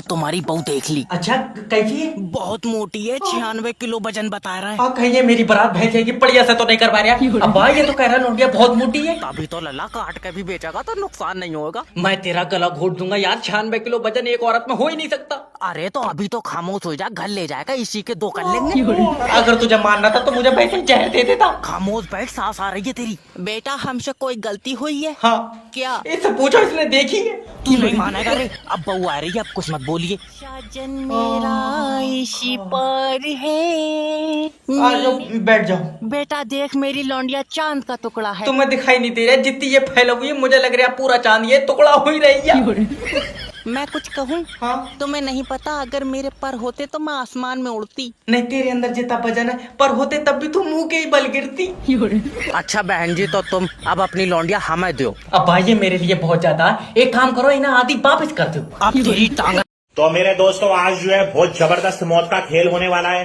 तुम्हारी बहू देख ली। अच्छा कैसी है? बहुत मोटी है, 96 किलो वजन बता रहा है। हाँ कहीं ये मेरी बारात भैंस जाएगी, बढ़िया से तो नहीं करवा रहा। अब भाई ये तो कह रहा लौंडिया बहुत मोटी है। अभी तो लल्ला काट के भी बेचेगा तो नुकसान नहीं होगा। मैं तेरा गला घोट दूंगा यार, 96 किलो वजन एक औरत में हो ही नहीं सकता। अरे तो अभी तो खामोश हो जा, घर ले जाएगा, इसी के 2 कर लेंगे। अगर तुझे मानना था तो मुझे वैसे ही जहर दे देता। खामोश बैठ, सांस आ रही है तेरी। बेटा हमसे कोई गलती हुई है? हाँ क्या? इससे पूछो, इसने देखी है। तू नहीं मानेगा रे, अब बहू आ रही है, अब कुछ मत बोलिए। साजन मेरा इसी पर है। आ जाओ बैठ जाओ। बेटा देख, मेरी लौंडिया चांद का टुकड़ा है। तुम्हें दिखाई नहीं दे रहा, जितनी ये फैला हुई है मुझे लग रहा है पूरा चांद ये टुकड़ा हो ही रही है। मैं कुछ कहूँ? हाँ? तुम्हें नहीं पता, अगर मेरे पर होते तो मैं आसमान में उड़ती। नहीं तेरे अंदर जितना वजन है, पर होते तब भी तुम मुंह के ही बल गिरती। अच्छा बहन जी, तो तुम अब अपनी लौंडिया हमें दो। अब भाई ये मेरे लिए बहुत ज्यादा है, एक काम करो इन्हें आधी वापस कर दो। अब तेरी टांग। तो मेरे दोस्तों आज जो है बहुत जबरदस्त मौत का खेल होने वाला है।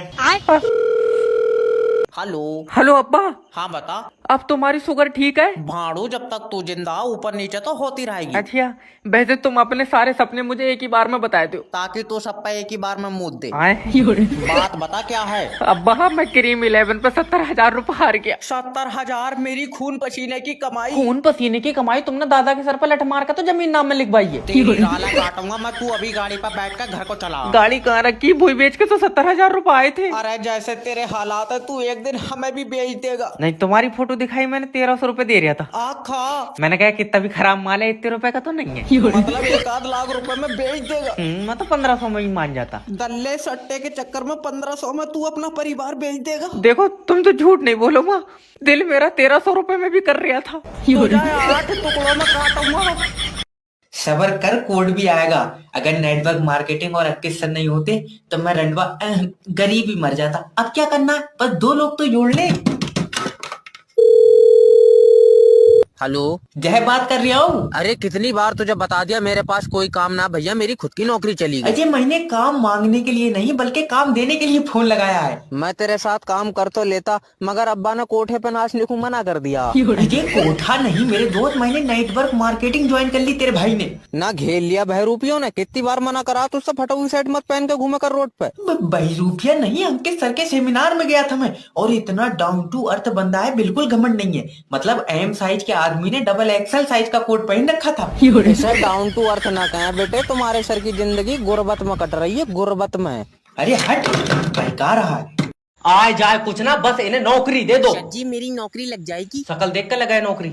हेलो। हेलो अब्बा, हाँ बता। अब तुम्हारी शुगर ठीक है? भाड़ू, जब तक तू जिंदा ऊपर नीचे तो होती रहेगी। अच्छा, वैसे तुम अपने सारे सपने मुझे एक ही बार में बता दो। ताकि तू सब पे एक ही बार में मुद दे। बात बता क्या है? अब्बा मैं क्रीम 11 पे 70,000 रुपए हार गया। 70,000? मेरी खून पसीने की कमाई। खून पसीने की कमाई तुमने दादा के सर पर लठ मार कर तो जमीन नाम में लिखवाई है। तेरी राला काटूंगा मैं, तू अभी गाड़ी पर बैठ कर घर को चला। गाड़ी कहाँ रखी? भूई बेच के तो 70,000 रुपए आए थे। अरे जैसे तेरे हालात है, तू एक दिन हमें भी बेच देगा। नहीं, तुम्हारी फोटो दिखाई मैंने, 1300 रुपए दे रहा था। आखा मैंने कहा कितना भी खराब माल है, इतने रुपए का तो नहीं है। मतलब 1 लाख रुपए में बेच देगा? मैं तो 1500 में ही मान जाता। गल्ले सट्टे के चक्कर में 1500 में तू अपना परिवार बेच देगा? देखो तुम तो झूठ नहीं बोलो माँ, दिल मेरा 1300 रुपए में भी कर रहा था। तुझे 8 टुकड़ों में काटूंगा। सबर कर, कोड भी आएगा। अगर नेटवर्क मार्केटिंग और 21 सर नहीं होते तो मैं रंडवा गरीब ही मर जाता। अब क्या करना है, बस 2 लोग तो जोड़ ले। हेलो, जय बात कर रहा हूँ। अरे कितनी बार तुझे बता दिया मेरे पास कोई काम ना भैया, मेरी खुद की नौकरी चली गई। अजय मैंने काम मांगने के लिए नहीं बल्कि काम देने के लिए फोन लगाया है। मैं तेरे साथ काम कर तो लेता, मगर अब्बा ने कोठे पे नाच लिखूं मना कर दिया। अजय कोठा नहीं मेरे दोस्त, मैंने नेटवर्क मार्केटिंग ज्वाइन कर ली तेरे भाई ने। ना घेर लिया बहरूपियों ने, कितनी बार मना करा तुझसे, फटा हुई शर्ट मत पहन के घूमे कर रोड पे। बहरूपिया नहीं, अंकित सर के सेमिनार में गया था मैं, और इतना डाउन टू अर्थ बंदा है, बिल्कुल घमंड नहीं है। मतलब एम साइज के आदमी ने डबल एक्सएल साइज का कोट पहन रखा था। इसे डाउन टू अर्थ ना कहें बेटे, तुम्हारे सर की जिंदगी गुर्बत में कट रही है, गुर्बत में। अरे हट, बहका रहा है। आए जाए कुछ ना, बस इन्हें नौकरी दे दो। जी मेरी नौकरी लग जाएगी। शकल देख कर लगाए नौकरी।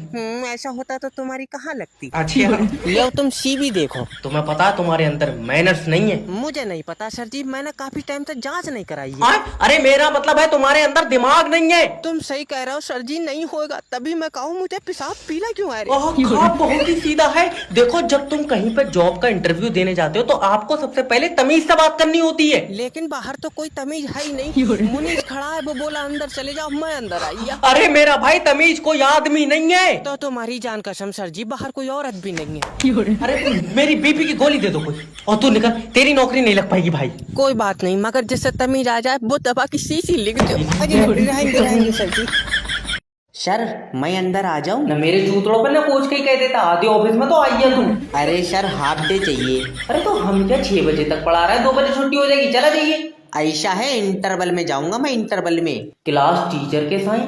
ऐसा होता तो तुम्हारी कहाँ लगती। अच्छा लो तुम सीवी देखो। तुम्हें पता है तुम्हारे अंदर मैनर्स नहीं है? मुझे नहीं पता सर जी, मैंने काफी टाइम तक जांच नहीं कराई है। अरे मेरा मतलब है तुम्हारे अंदर दिमाग नहीं है। तुम सही कह रहे हो सर जी, नहीं होगा तभी मैं कहूँ मुझे पेशाब पीला क्यों आ ओह, खाप बहुत ही सीधा है। देखो जब तुम कहीं पर जॉब का इंटरव्यू देने जाते हो तो आपको सबसे पहले तमीज से बात करनी होती है। लेकिन बाहर तो कोई तमीज है ही नहीं। मुनीष खड़ा है, वो बोला अंदर चले जाओ, मैं अंदर आई। अरे मेरा भाई तमीज कोई आदमी नहीं है। तो तुम्हारी जान कसम सर जी, बाहर कोई औरत भी नहीं है। अरे मेरी बीपी की गोली दे दो कोई, और तू निकल, तेरी नौकरी नहीं लग पाएगी भाई। कोई बात नहीं, मगर जिससे तमीज आ जाए वो दबा की शीशी लिख दो। रहेंगे सर जी। सर मैं अंदर आ जाऊं? न मेरे जूतड़ों पर न पूछ के ही कह देता, आधे ऑफिस में तो आइए तुम। अरे सर हाफ डे चाहिए। अरे तो हम क्या 6 बजे तक पढ़ा रहा है, 2 बजे छुट्टी हो जाएगी, चला जाइए। ऐसा है, इंटरवल में जाऊंगा मैं, इंटरवल में। क्लास टीचर के साइन,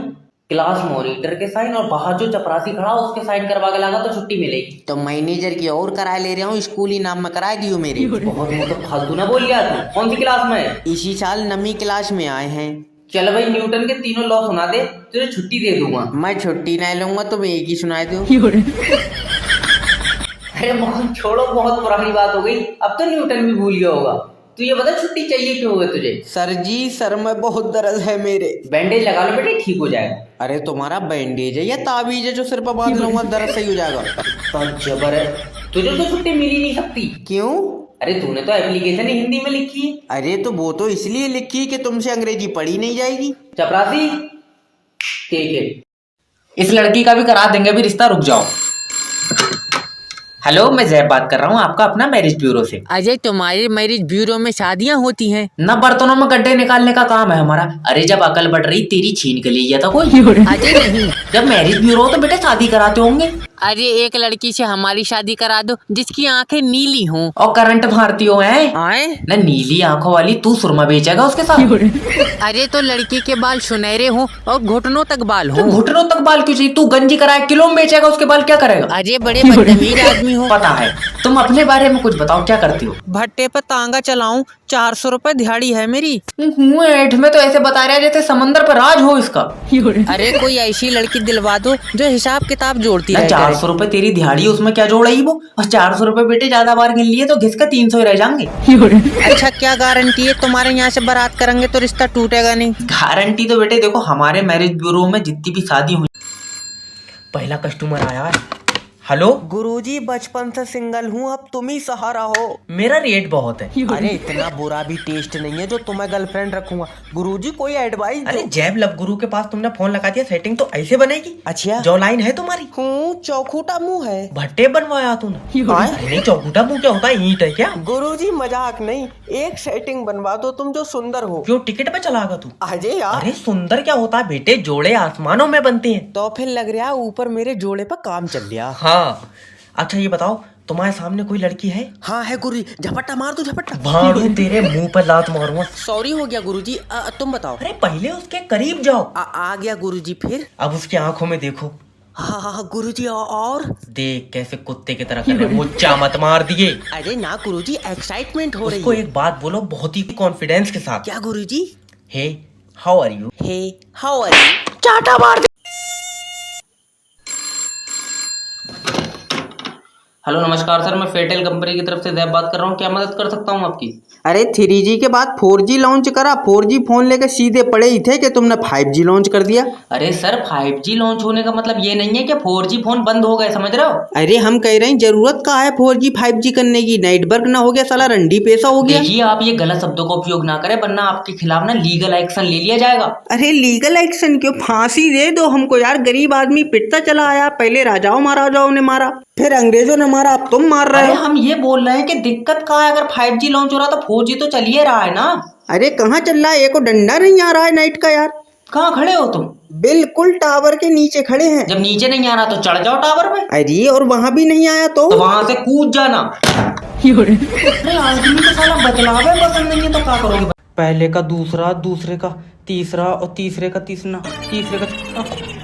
क्लास मॉनिटर के साइन, और बाहर जो चपरासी खड़ा उसके साइन करवा के लागा तो छुट्टी मिलेगी। तो मैनेजर की और कराए ले रहा हूँ, स्कूल ही नाम में कराए दियो मेरे। बहुत मतलब फालतू ना बोल गया तू। कौन सी क्लास में है? इसी साल 9वीं क्लास में आए हैं। चल भाई न्यूटन के तीनों लॉ सुना दे, तुझे छुट्टी दे दूंगा। मैं छुट्टी नहीं लूंगा, तुम एक ही सुनाए दो। अरे मोहन छोड़ो, बहुत पुरानी बात हो गई, अब तो न्यूटन भी भूल गया होगा। तू ये बता छुट्टी चाहिए क्यों है तुझे? सर जी सर में बहुत दर्द है मेरे। बैंडेज लगा लो बेटे, ठीक हो जाएगा। अरे तुम्हारा बैंडेज है या ताबीज है जो सिर पर बांध लूंगा, दर्द सही हो जाएगा। तो जबर है, तुझे तो छुट्टी मिल ही नहीं सकती। क्यों? अरे तूने तो एप्लीकेशन ही हिंदी में लिखी है। अरे तो वो तो इसलिए लिखी कि तुमसे अंग्रेजी पढ़ी नहीं जाएगी। चपरासी ठीक है, इस लड़की का भी करा देंगे, अभी रिश्ता, रुक जाओ। हेलो, मैं जैब बात कर रहा हूँ आपका अपना मैरिज ब्यूरो से। अजय तुम्हारे मैरिज ब्यूरो में शादियाँ होती हैं? ना बर्तनों में गड्ढे निकालने का काम है हमारा। अरे जब अकल बढ़ रही तेरी छीन के लिए था कोई? अजय नहीं। जब मैरिज ब्यूरो हो तो बेटे शादी कराते होंगे। अरे एक लड़की से हमारी शादी करा दो जिसकी आंखें नीली हों। और करंट भारती हो है आए? ना, नीली आंखों वाली तू सुरमा बेचेगा उसके साथ। अरे तो लड़की के बाल सुनहरे हों और घुटनों तक बाल तो हों। घुटनों तक बाल क्यों चाहिए? तू गंजी कराए किलो में बेचेगा, उसके बाल क्या करेगा? अरे बड़े बदतमीज आदमी हो। पता है। तुम अपने बारे में कुछ बताओ, क्या करती हो? भट्टे पे तांगा चलाऊं, 400 रुपए दिहाड़ी है मेरी। मुंह ऐठ में तो ऐसे बता रहा है जैसे समंदर पर राज हो इसका। अरे कोई ऐसी लड़की दिलवा दो जो हिसाब किताब जोड़ती ना रहे। 400 रुपए तेरी दिहाड़ी, उसमें क्या जोड़ेगी वो? और 400 रुपए बेटे ज्यादा बार गिन लिए तो घिसका 300 ही रह जाएंगे। अच्छा क्या गारंटी है तुम्हारे यहाँ से बारात करेंगे तो रिश्ता टूटेगा नहीं? गारंटी तो बेटे देखो, हमारे मैरिज ब्यूरो में जितनी भी शादी हुई, पहला कस्टमर आया है। हेलो गुरुजी बचपन से सिंगल हूँ, अब तुम ही सहारा हो। मेरा रेट बहुत है। अरे इतना बुरा भी टेस्ट नहीं है जो तुम्हें गर्लफ्रेंड रखूंगा। गुरुजी कोई एडवाइस? अरे जैब लब गुरु के पास तुमने फोन लगा दिया, सेटिंग तो ऐसे बनेगी। अच्छा जो लाइन है तुम्हारी? हूँ, चौखूटा मुंह है। भट्टे बनवाया तूने? अरे नहीं, चौकुटा मुंह क्या होता है? ईंट है क्या? गुरुजी मजाक नहीं, एक सेटिंग बनवा दो तुम जो सुंदर हो। क्यों टिकट पे चलागा तू? अजय यार। अरे सुंदर क्या होता है बेटे, जोड़े आसमानों में बनते हैं। तो फिर लग रहा है ऊपर मेरे जोड़े पर काम चल गया। हाँ। अच्छा ये बताओ, तुम्हारे सामने कोई लड़की है? हाँ है गुरुजी, झपट्टा मार दो झपट्टा। भाड़ू तेरे मुंह पर लात मारूंगा। सॉरी हो गया गुरुजी, तुम बताओ। अरे पहले उसके करीब जाओ। आ गया गुरुजी। फिर? अब उसकी आंखों में देखो। हाँ गुरुजी, और? देख कैसे कुत्ते की तरह कर रहे हैं, मुच्चा मत मार दिए। अरे ना गुरुजी, एक्साइटमेंट हो रही उसको है। एक बात बोलो बहुत ही कॉन्फिडेंस के साथ। क्या गुरुजी? Hey how are you? Hey how are you? चाटा मार दे। हेलो नमस्कार सर, मैं फेटेल कंपनी की तरफ से जैब बात कर रहा हूँ, क्या मदद कर सकता हूँ आपकी? अरे 3G के बाद 4G लॉन्च करा, 4G फोन लेके सीधे पड़े ही थे कि तुमने 5G लॉन्च कर दिया। अरे सर 5G लॉन्च होने का मतलब ये नहीं है कि 4G फोन बंद हो गए, समझ रहे हो? अरे हम कह रहे हैं जरूरत का है 4G 5G करने की, नेटवर्क ना हो गया साला रंडी पैसा हो गया। देखिए आप ये गलत शब्दों का उपयोग ना करें वरना आपके खिलाफ ना लीगल एक्शन ले लिया जाएगा। अरे लीगल एक्शन क्यों, फांसी दे दो हमको यार, गरीब आदमी पिटता चला आया। पहले राजाओं महाराजाओं ने मारा, फिर अंग्रेजों ने मारा, अब तुम मार रहे अरे हो। हम ये बोल रहे हैं कि दिक्कत कहाँ है? अगर 5G लॉन्च हो रहा तो 4G तो चलिए रहा है ना। अरे कहाँ चल रहा है, एको डंडा नहीं आ रहा है नाइट का यार। कहाँ खड़े हो तुम? बिल्कुल टावर के नीचे खड़े हैं। जब नीचे नहीं आ रहा तो चढ़ जाओ टावर पे। अरे और वहां भी नहीं आया तो वहां से कूद जाना। अरे आदमी तो साला बतलावे पसंद नहीं है तो क्या करोगे? पहले का दूसरा, दूसरे का तीसरा और तीसरे का तीसरा, तीसरे का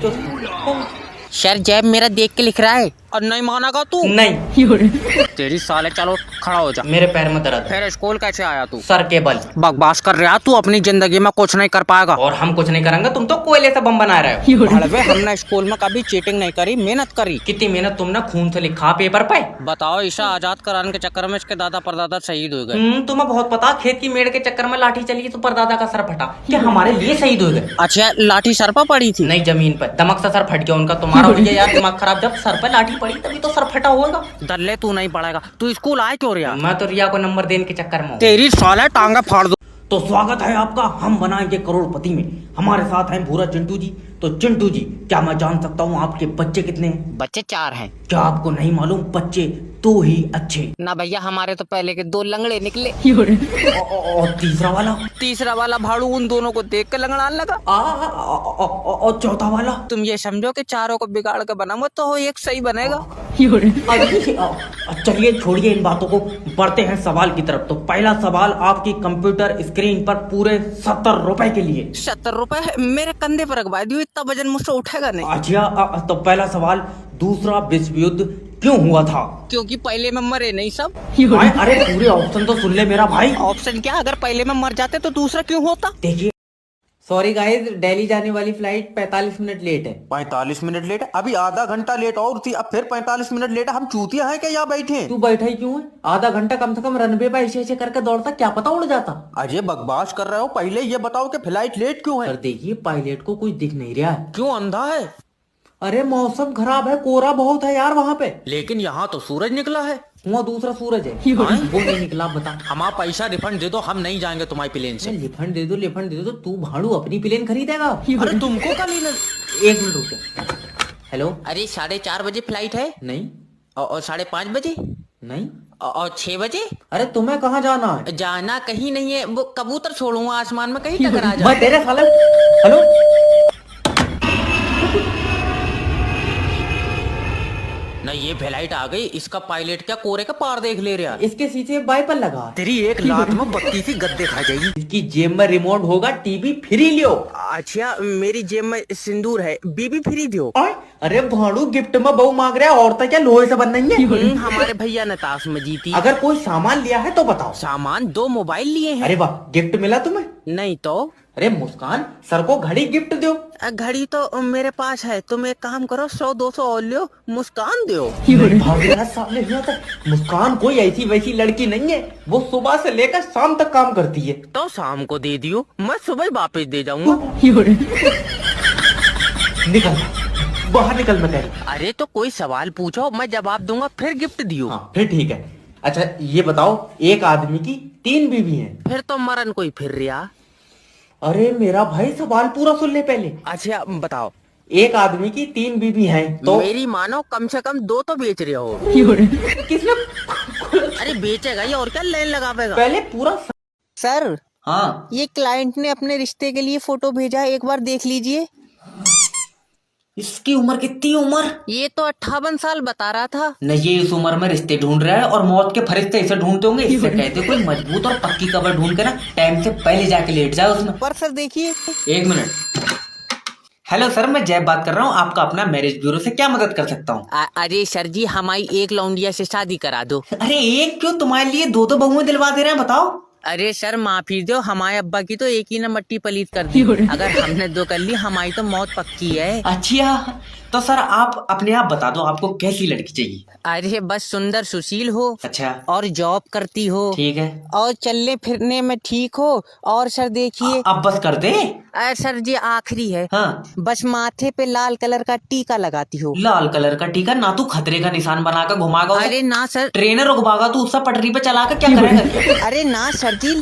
चौथा। सर जैब मेरा देख के लिख रहा है और नहीं मानेगा तू। नहीं तेरी साले, चलो खड़ा हो जा। मेरे पैर में दर्द है। फिर स्कूल कैसे आया तू? सर के बल। बकवास कर रहा तू, अपनी जिंदगी में कुछ नहीं कर पाएगा। और हम कुछ नहीं करेंगे, तुम तो कोयले से बम बना रहे हो। भड़वे, हमने स्कूल में कभी चीटिंग नहीं करी, मेहनत करी। कितनी मेहनत तुमने खून से लिखा पेपर पे। बताओ, ईशा आजाद कराने के चक्कर में इसके दादा परदादा शहीद हो गए। तुम्हें बहुत पता, खेत की मेड़ के चक्कर में लाठी चली तो परदादा का सर फटा, क्या हमारे लिए शहीद हो गए? अच्छा, लाठी सर पर पड़ी थी? नहीं, जमीन पर दमक से सर फट गया उनका। तुम्हारा हो गया यार दिमाग खराब, जब सर पर लाठी पड़ी तभी तो सर फटा होगा। दल्ले तू नहीं पड़ेगा, तू स्कूल आए क्यों रिया? मैं तो रिया को नंबर देने के चक्कर में हूँ। तेरी साले टांगा फाड़ दो। तो स्वागत है आपका, हम बनाएंगे करोड़पति में। हमारे साथ हैं भूरा चिंटू जी। तो चिंटू जी, क्या मैं जान सकता हूँ आपके बच्चे कितने हैं? बच्चे 4 हैं। क्या आपको नहीं मालूम? बच्चे तो ही अच्छे। ना भैया, हमारे तो पहले के 2 लंगड़े निकले। और तीसरा वाला? तीसरा वाला भाड़ू उन दोनों को देख कर लंगड़ाने लगा। और चौथा वाला? तुम ये समझो कि चारों को बिगाड़ कर बना मत तो एक सही बनेगा। चलिए छोड़िए इन बातों को, बढ़ते हैं सवाल की तरफ। तो पहला सवाल आपकी कंप्यूटर स्क्रीन पर पूरे 70 रुपए के लिए। 70 रुपए मेरे कंधे पर रखवा दियो, इतना वजन मुझसे उठेगा नहीं। अच्छा तो पहला सवाल, दूसरा विश्व युद्ध क्यों हुआ था? क्योंकि पहले में मरे नहीं सब। अरे पूरे ऑप्शन तो सुन ले मेरा भाई। ऑप्शन क्या, अगर पहले में मर जाते तो दूसरा क्यों होता? देखिए, सॉरी गाइस, दिल्ली जाने वाली फ्लाइट 45 मिनट लेट है। 45 मिनट लेट? अभी आधा घंटा लेट और थी, अब फिर 45 मिनट लेट। हम चूतिया हैं क्या यहाँ बैठे हैं? तू बैठा ही क्यों है? आधा घंटा कम से कम रनवे पे ऐसे ऐसे करके दौड़ता, क्या पता उड़ जाता। अजय बकवास कर रहे हो, पहले ये बताओ कि फ्लाइट लेट क्यों है? पर देखिए पायलट को कुछ दिख नहीं रहा है। क्यों, अंधा है? अरे मौसम खराब है, कोहरा बहुत है यार वहाँ पे। लेकिन यहाँ तो सूरज निकला है। वहाँ दूसरा सूरज है। वो नहीं निकला, बता। हमारा पैसा रिफंड दे दो, हम नहीं जाएंगे तुम्हारी प्लेन से। लिफंड दे दो, लिफंड दे दो। तू भाड़ू अपनी प्लेन खरीदेगा? अरे तुमको का लेना? 1 मिनट रुक जा। हेलो, अरे 4:30 बजे फ्लाइट है। नहीं। और 5:30 बजे नहीं। और 6 बजे। अरे तुम्हें कहाँ जाना है? जाना कहीं नहीं है, वो कबूतर छोड़ूंगा आसमान में, कहीं टकरा जा। मैं तेरे साले। हेलो, ना ये फ्लाइट आ गई, इसका पायलट क्या कोरे का पार देख ले रहा। इसके शीशे वाइपर लगा। तेरी एक लात में बत्ती सी गद्दे खा जाएगी। इसकी जेब में रिमोट होगा, टीवी फ्री लियो। अच्छा मेरी जेब में सिंदूर है, बीबी फ्री दियो। अरे भाड़ू गिफ्ट में बहू मांग रहा है, औरतें क्या लोहे से बन रही है? हमारे भैया ने ताश में जीती। अगर कोई सामान लिया है तो बताओ। सामान 2 मोबाइल लिए हैं। अरे वाह, गिफ्ट मिला तुम्हें? नहीं तो अरे मुस्कान, सर को घड़ी गिफ्ट दो। घड़ी तो मेरे पास है, तुम एक काम करो 100-200 और लियो, मुस्कान दो। सामने हुआ था। मुस्कान कोई ऐसी वैसी लड़की नहीं है, वो सुबह से लेकर शाम तक काम करती है। तो शाम को दे दियो, मैं सुबह वापस दे जाऊंगा। निकल बाहर, निकल मैं कह रही। अरे तो कोई सवाल पूछो, मैं जवाब दूंगा, फिर गिफ्ट दियो। हाँ, फिर ठीक है। अच्छा ये बताओ, एक आदमी की 3 बीवी हैं। फिर तो मरन कोई फिर रिया। अरे मेरा भाई, सवाल पूरा सुन ले पहले। अच्छा बताओ। एक आदमी की 3 बीवी हैं तो मेरी मानो कम से कम 2 तो बेच रहे हो। किसने? अरे बेचेगा ये, और क्या लाइन लगावेगा। पहले पूरा। सर, हाँ, ये क्लाइंट ने अपने रिश्ते के लिए फोटो भेजा है, एक बार देख लीजिए। इसकी उम्र कितनी? उम्र ये तो 58 साल बता रहा था। न, ये इस उम्र में रिश्ते ढूंढ रहा है और मौत के फरिश्ते इसे ढूंढते होंगे। इससे कहते कोई मजबूत और पक्की कबर ढूंढ के ना टाइम से पहले जाके लेट जाए उसमें। पर सर देखिए। 1 मिनट। हेलो सर, मैं जय बात कर रहा हूँ। आपका अपना मैरिज ब्यूरो से क्या मदद कर सकता हूँ? अरे सर जी, हमारी एक लौंडिया से शादी करा दो। अरे एक क्यों, तुम्हारे लिए 2 बहुएं दिलवा दे रहे हैं, बताओ। अरे सर माफी दो, हमारे अब्बा की तो एक ही ने मट्टी पलीत कर दी। अगर हमने 2 कर ली, हमारी तो मौत पक्की है। अच्छा तो सर आप अपने आप बता दो, आपको कैसी लड़की चाहिए? अरे बस सुंदर सुशील हो, अच्छा और जॉब करती हो, ठीक है। और चलने फिरने में ठीक हो। और सर देखिए। अब बस कर दे। सर जी आखिरी है। हाँ, बस माथे पे लाल कलर का टीका लगाती हो। लाल कलर का टीका? ना तू खतरे का निशान बनाकर घुमागा उसे? अरे ना सर। ट्रेनर रुकवागा तू उससे, पटरी पे चला कर क्या करेगा? अरे ना सर जी।